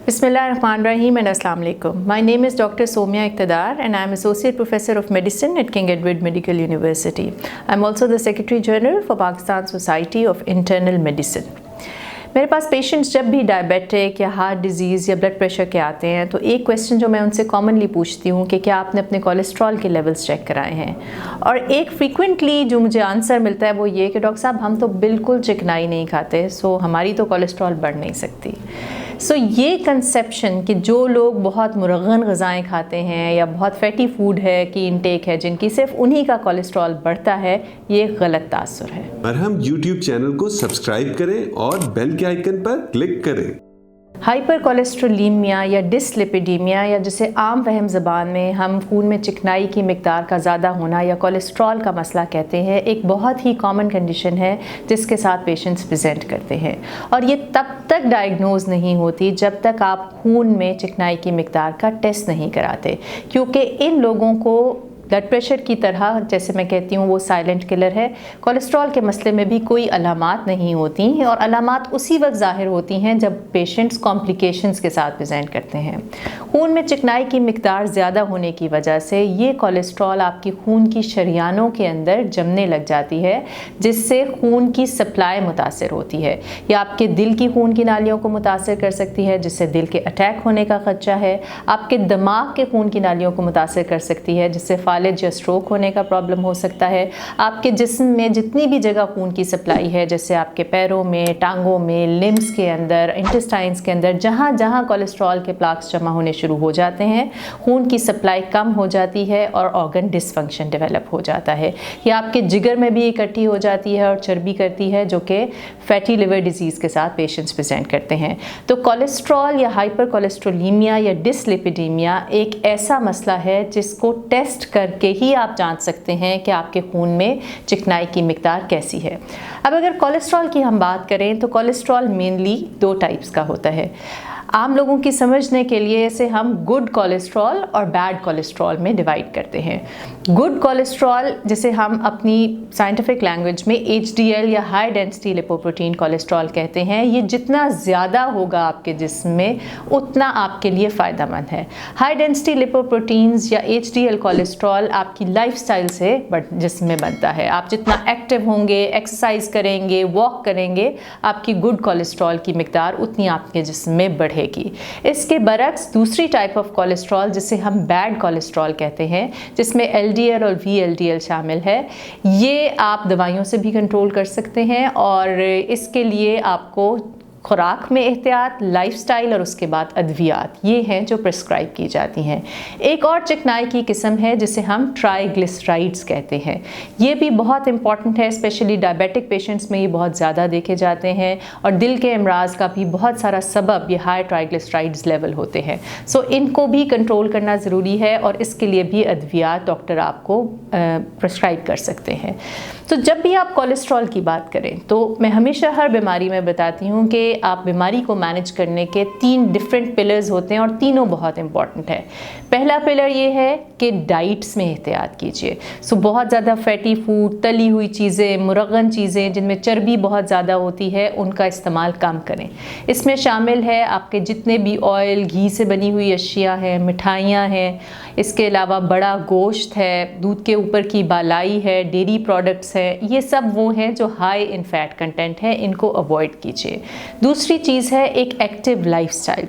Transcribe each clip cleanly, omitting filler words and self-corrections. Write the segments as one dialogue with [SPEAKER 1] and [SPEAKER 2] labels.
[SPEAKER 1] Bismillahirrahmanirrahim and Assalamu alaikum. My name is Dr. Somia Iqtadar and I am Associate Professor of Medicine at King Edward Medical University. I am also the Secretary General for Pakistan Society of Internal Medicine. मेरे पास patients जब भी diabetic या heart disease या blood pressure के आते हैं तो एक क्वेश्चन जो मैं उनसे कॉमनली पूछती हूँ कि क्या आपने अपने कोलेस्ट्रॉल के लेवल्स चेक कराए हैं। और एक फ्रीक्वेंटली जो मुझे आंसर मिलता है वो ये कि डॉक्टर साहब हम तो बिल्कुल चिकनाई नहीं खाते, सो हमारी तो कोलेस्ट्रॉल बढ़ नहीं सकती। सो ये कंसेप्शन कि जो लोग बहुत मुरगन ग़िज़ाएँ खाते हैं या बहुत फैटी फूड है कि इनटेक है जिनकी सिर्फ उन्हीं का कोलेस्ट्रॉल बढ़ता है, ये गलत तासुर है।
[SPEAKER 2] मरहम यूट्यूब चैनल को सब्सक्राइब करें और बेल के आइकन पर क्लिक करें।
[SPEAKER 1] हाइपर कोलेस्ट्रोलीमिया या डिसलिपिडीमिया या जिसे आम फहम ज़बान में हम खून में चिकनाई की मिकदार का ज़्यादा होना या कोलेस्ट्रॉल का मसला कहते हैं, एक बहुत ही कॉमन कंडीशन है जिसके साथ पेशेंट्स प्रेजेंट करते हैं। और ये तब तक डायग्नोज नहीं होती जब तक आप खून में चिकनाई की मिकदार का टेस्ट नहीं कराते, क्योंकि इन लोगों को ब्लड प्रेशर की तरह, जैसे मैं कहती हूँ, वो साइलेंट किलर है। कोलेस्ट्रॉल के मसले में भी कोई अलामात नहीं होती हैं और अलामात उसी वक्त ज़ाहिर होती हैं जब पेशेंट्स कॉम्प्लिकेशंस के साथ प्रेजेंट करते हैं। खून में चिकनाई की मिकदार ज़्यादा होने की वजह से ये कोलेस्ट्रॉल आपकी खून की शरियानों के अंदर जमने लग जाती है, जिससे खून की सप्लाई मुतासर होती है। या आपके दिल की खून की नालियों को मुतासर कर सकती है, जिससे दिल के अटैक होने का खदशा है। आपके दिमाग के खून की नालियों को मुतासर कर सकती है, जिससे फालिज या स्ट्रोक होने का प्रॉब्लम हो सकता है। आपके जिस्म में जितनी भी जगह खून की सप्लाई है, जैसे आपके पैरों में, टांगों में, लिम्स के अंदर, इंटेस्टाइन्स के अंदर, जहाँ जहाँ कोलेस्ट्रॉल के प्लाक्स जमा होने शुरू हो जाते हैं, खून की सप्लाई कम हो जाती है और ऑर्गन डिसफंक्शन डेवलप हो जाता है। या आपके जिगर में भी इकट्ठी हो जाती है और चर्बी करती है, जो कि फैटी लिवर डिजीज़ के साथ पेशेंट्स प्रेजेंट करते हैं। तो कोलेस्ट्रॉल या हाइपर कोलेस्ट्रोलीमिया या डिसलिपिडीमिया एक ऐसा मसला है जिसको टेस्ट करके ही आप जान सकते हैं कि आपके खून में चिकनाई की मिकदार कैसी है। अब अगर कोलेस्ट्रॉल की हम बात करें तो कोलेस्ट्रॉल मेनली दो टाइप्स का होता है। आम लोगों की समझने के लिए इसे हम गुड कोलेस्ट्रॉल और बैड कोलेस्ट्रॉल में डिवाइड करते हैं। गुड कोलेस्ट्रॉल, जिसे हम अपनी साइंटिफिक लैंग्वेज में HDL या हाई डेंसिटी लिपोप्रोटीन कोलेस्ट्रॉल कहते हैं, ये जितना ज़्यादा होगा आपके जिस्म में उतना आपके लिए फ़ायदेमंद है। हाई डेंसिटी लिपोप्रोटीन्स या HDL कोलेस्ट्रॉल आपकी लाइफस्टाइल से जिस्म में बनता है। आप जितना एक्टिव होंगे, एक्सरसाइज करेंगे, वॉक करेंगे, आपकी गुड कोलेस्ट्रॉल की मिकदार उतनी आपके जिस्म में बढ़ेगी। इसके बरक्स दूसरी टाइप ऑफ कोलेस्ट्रॉल, जिसे हम बैड कोलेस्ट्रॉल कहते हैं, जिसमें LDL और VLDL शामिल है, ये आप दवाइयों से भी कंट्रोल कर सकते हैं और इसके लिए आपको खुराक में एहतियात, लाइफस्टाइल और उसके बाद अद्वियात, ये हैं जो प्रिस्क्राइब की जाती हैं। एक और चिकनाई की किस्म है जिसे हम ट्राइग्लिसराइड्स कहते हैं। ये भी बहुत इंपॉर्टेंट है, स्पेशली डायबिटिक पेशेंट्स में ये बहुत ज़्यादा देखे जाते हैं और दिल के अमराज का भी बहुत सारा सबब ये हाई ट्राइग्लिसराइड्स लेवल होते हैं। सो इनको भी कंट्रोल करना ज़रूरी है और इसके लिए भी अद्वियात डॉक्टर आपको प्रिस्क्राइब कर सकते हैं। तो जब भी आप कोलेस्ट्रॉल की बात करें तो मैं हमेशा हर बीमारी में बताती हूँ कि आप बीमारी को मैनेज करने के 3 डिफरेंट पिलर्स होते हैं और तीनों बहुत इंपॉर्टेंट है। पहला पिलर ये है कि डाइट्स में एहतियात कीजिए। सो बहुत ज़्यादा फैटी फूड, तली हुई चीज़ें, मुरगन चीज़ें जिनमें चर्बी बहुत ज़्यादा होती है, उनका इस्तेमाल कम करें। इसमें शामिल है आपके जितने भी ऑयल, घी से बनी हुई अशिया हैं, मिठाइयाँ हैं, इसके अलावा बड़ा गोश्त है, दूध के ऊपर की बालाई है, डेयरी प्रोडक्ट्स हैं, ये सब वो हैं जो हाई इन फैट कंटेंट है, इनको अवॉइड कीजिए। दूसरी चीज़ है एक एक्टिव लाइफस्टाइल।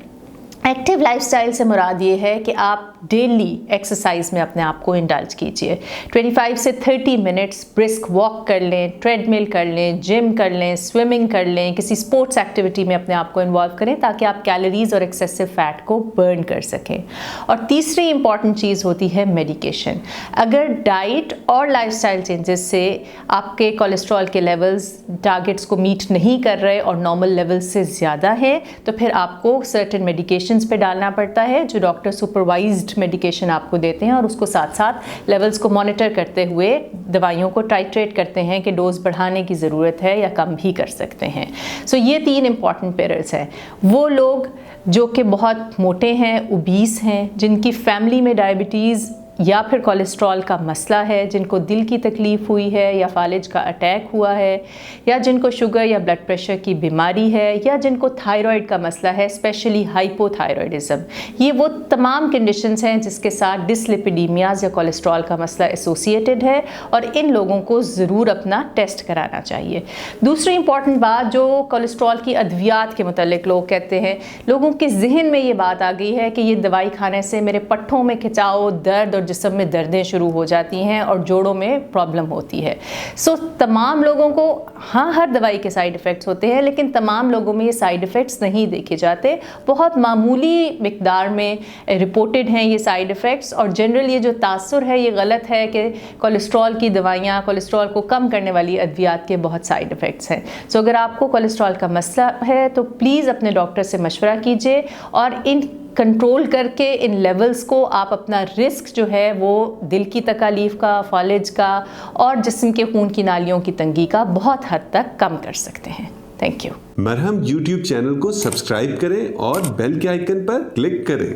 [SPEAKER 1] एक्टिव लाइफस्टाइल से मुराद ये है कि आप डेली एक्सरसाइज में अपने आप को इंडल्ज कीजिए। 25 से 30 मिनट्स ब्रिस्क वॉक कर लें, ट्रेडमिल कर लें, जिम कर लें, स्विमिंग कर लें, किसी स्पोर्ट्स एक्टिविटी में अपने आप को इन्वॉल्व करें ताकि आप कैलोरीज और एक्सेसिव फैट को बर्न कर सकें। और तीसरी इंपॉर्टेंट चीज़ होती है मेडिकेशन। अगर डाइट और लाइफस्टाइल चेंजेस से आपके कोलेस्ट्रॉल के लेवल्स टारगेट्स को मीट नहीं कर रहे और नॉर्मल लेवल्स से ज़्यादा है, तो फिर आपको सर्टेन मेडिकेशन पे डालना पड़ता है, जो डॉक्टर सुपरवाइज्ड मेडिकेशन आपको देते हैं और उसको साथ साथ लेवल्स को मॉनिटर करते हुए दवाइयों को टाइट्रेट करते हैं कि डोज बढ़ाने की ज़रूरत है या कम भी कर सकते हैं। सो ये 3 इंपॉर्टेंट पिलर्स हैं। वो लोग जो कि बहुत मोटे हैं, ओबीस हैं, जिनकी फैमिली में डायबिटीज़ या फिर कोलेस्ट्रॉल का मसला है, जिनको दिल की तकलीफ़ हुई है या फालिज का अटैक हुआ है, या जिनको शुगर या ब्लड प्रेशर की बीमारी है, या जिनको थायराइड का मसला है, स्पेशली हाइपोथायरॉयडिज्म। ये वो तमाम कंडीशंस हैं जिसके साथ डिसलिपिडीमियाज या कोलेस्ट्रॉल का मसला एसोसिएटेड है, और इन लोगों को ज़रूर अपना टेस्ट कराना चाहिए। दूसरी इंपॉर्टेंट बात जो कोलेस्ट्रॉल की अद्वियात के मुतालिक लोग कहते हैं, लोगों के जहन में ये बात आ गई है कि ये दवाई खाने से मेरे पट्ठों में खिंचाव, दर्द और जिस्म में दर्दें शुरू हो जाती हैं और जोड़ों में प्रॉब्लम होती है। सो तमाम लोगों को, हाँ, हर दवाई के साइड इफ़ेक्ट्स होते हैं, लेकिन तमाम लोगों में ये साइड इफ़ेक्ट्स नहीं देखे जाते। बहुत मामूली मिकदार में रिपोर्टेड हैं ये साइड इफ़ेक्ट्स, और जनरल ये जो तासुर है ये गलत है कि कोलेस्ट्रॉल की दवाइयाँ, कोलेस्ट्रॉल को कम करने वाली अद्वियात के बहुत साइड इफ़ेक्ट्स हैं। सो अगर आपको कोलेस्ट्रॉल का मसला है तो प्लीज़ अपने डॉक्टर से मशवरा कीजिए, और इन कंट्रोल करके इन लेवल्स को आप अपना रिस्क जो है वो दिल की तकालीफ का, फालिज का और जिस्म के खून की नालियों की तंगी का बहुत हद तक कम कर सकते हैं। Thank you.
[SPEAKER 2] मरहम यूट्यूब चैनल को सब्सक्राइब करें और बेल के आइकन पर क्लिक करें।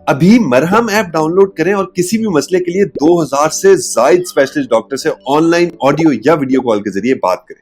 [SPEAKER 3] अभी मरहम ऐप डाउनलोड करें और किसी भी मसले के लिए 2000 से ज्यादा स्पेशलिस्ट डॉक्टर से ऑनलाइन ऑडियो या वीडियो कॉल के जरिए बात करें।